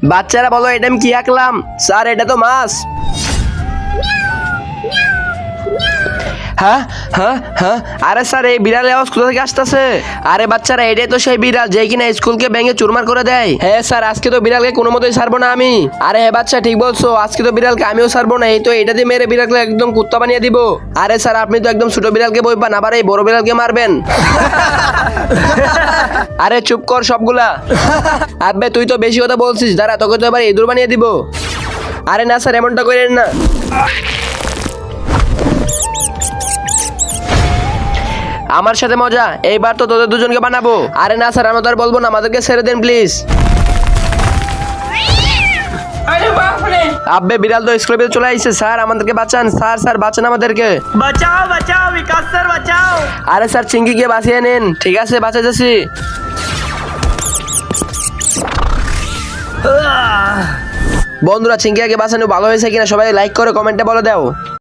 বাচ্চারা বলো এটা আমি কি আঁকলাম? স্যার এটা তো মাছ। হ্যাঁ হ্যাঁ হ্যাঁ, আরে স্যার এই বিড়ালের আওয়াজ কোথা থেকে আসতেছে? আরে বাচ্চারা এটাই তো সেই বিড়াল যে কিনা স্কুলকে ভেঙে চুরমার করে দেয়। হ্যাঁ স্যার, আজকে তো বিড়ালকে কোনো মতোই ছাড়বো না আমি। আরে হ্যাঁ বাচ্চা ঠিক বলছো, আজকে তো বিড়ালকে আমিও ছাড়বো না। এই তো এটা দিয়ে মেরে বিড়ালকে একদম কুত্তা বানিয়ে দিব। আরে স্যার আপনি তো একদম ছোট বিড়ালকে বই পান, আবার এই বড় বিড়ালকে মারবেন? আরে চুপ কর সবগুলা। আব্বে তুই তো বেশি কথা বলছিস, দাঁড়া তোকে তো এবার ইঁদুর বানিয়ে দিব। আরে না স্যার এমনটা করেন না। আমার সাথে মজা, এইবার তো তোদের দুজনকে বানাবো। আরে না স্যার আমরা তো আর বলবো না, আমাদেরকে ছেড়ে দেন প্লিজ। আব্বে বিড়াল তো স্কুলে চলে আইছে, স্যার আমাদেরকে বাঁচান। স্যার স্যার বাঁচান আমাদেরকে। বাঁচাও বাঁচাও বিকাশ স্যার বাঁচাও। আরে স্যার চিঙ্কিকে বাঁচিয়ে নেন। ঠিক আছে বাঁচাইতেছি। বন্ধুরা চিঙ্কি আগে বাঁচানো ভালো হয়েছে কিনা সবাই লাইক করে কমেন্টে বলে দাও।